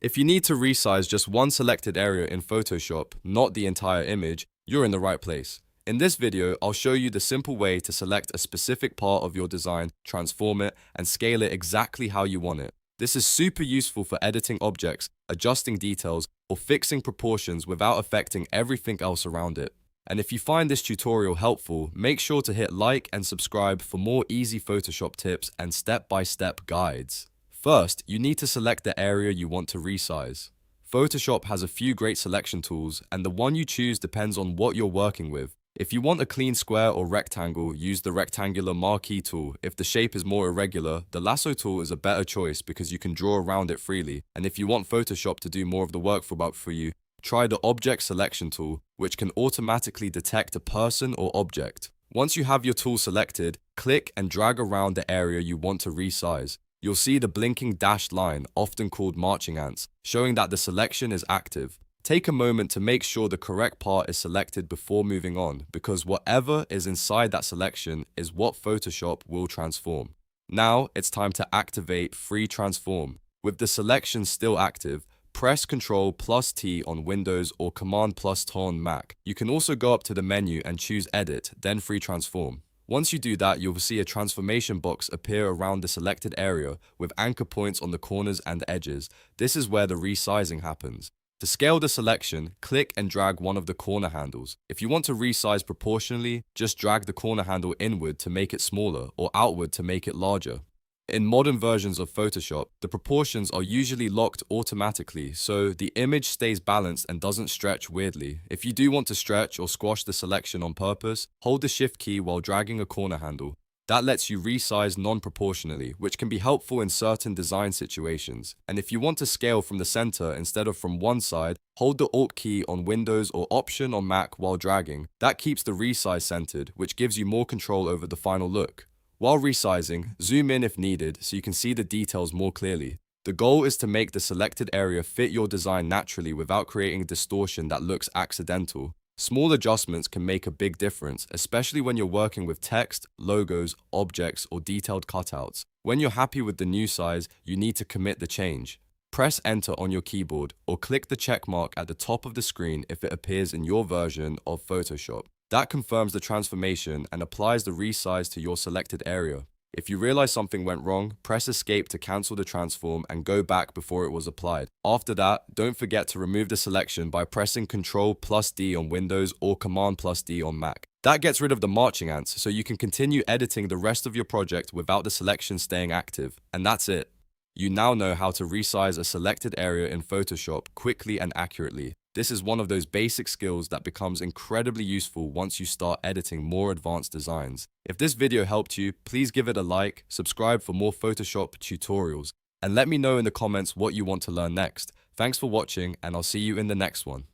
If you need to resize just one selected area in Photoshop, not the entire image, you're in the right place. In this video, I'll show you the simple way to select a specific part of your design, transform it, and scale it exactly how you want it. This is super useful for editing objects, adjusting details, or fixing proportions without affecting everything else around it. And if you find this tutorial helpful, make sure to hit like and subscribe for more easy Photoshop tips and step-by-step guides. First, you need to select the area you want to resize. Photoshop has a few great selection tools, and the one you choose depends on what you're working with. If you want a clean square or rectangle, use the rectangular marquee tool. If the shape is more irregular, the lasso tool is a better choice because you can draw around it freely. And if you want Photoshop to do more of the work for you, try the object selection tool, which can automatically detect a person or object. Once you have your tool selected, click and drag around the area you want to resize. You'll see the blinking dashed line, often called marching ants, showing that the selection is active. Take a moment to make sure the correct part is selected before moving on, because whatever is inside that selection is what Photoshop will transform. Now it's time to activate Free Transform. With the selection still active, press Ctrl+T on Windows or Command+T on Mac. You can also go up to the menu and choose Edit, then Free Transform. Once you do that, you'll see a transformation box appear around the selected area with anchor points on the corners and edges. This is where the resizing happens. To scale the selection, click and drag one of the corner handles. If you want to resize proportionally, just drag the corner handle inward to make it smaller or outward to make it larger. In modern versions of Photoshop, the proportions are usually locked automatically, so the image stays balanced and doesn't stretch weirdly. If you do want to stretch or squash the selection on purpose, hold the Shift key while dragging a corner handle. That lets you resize non-proportionally, which can be helpful in certain design situations. And if you want to scale from the center instead of from one side, hold the Alt key on Windows or Option on Mac while dragging. That keeps the resize centered, which gives you more control over the final look. While resizing, zoom in if needed so you can see the details more clearly. The goal is to make the selected area fit your design naturally without creating distortion that looks accidental. Small adjustments can make a big difference, especially when you're working with text, logos, objects, or detailed cutouts. When you're happy with the new size, you need to commit the change. Press Enter on your keyboard or click the check mark at the top of the screen if it appears in your version of Photoshop. That confirms the transformation and applies the resize to your selected area. If you realize something went wrong, press Escape to cancel the transform and go back before it was applied. After that, don't forget to remove the selection by pressing Ctrl+D on Windows or Command+D on Mac. That gets rid of the marching ants, so you can continue editing the rest of your project without the selection staying active. And that's it. You now know how to resize a selected area in Photoshop quickly and accurately. This is one of those basic skills that becomes incredibly useful once you start editing more advanced designs. If this video helped you, please give it a like, subscribe for more Photoshop tutorials, and let me know in the comments what you want to learn next. Thanks for watching, and I'll see you in the next one.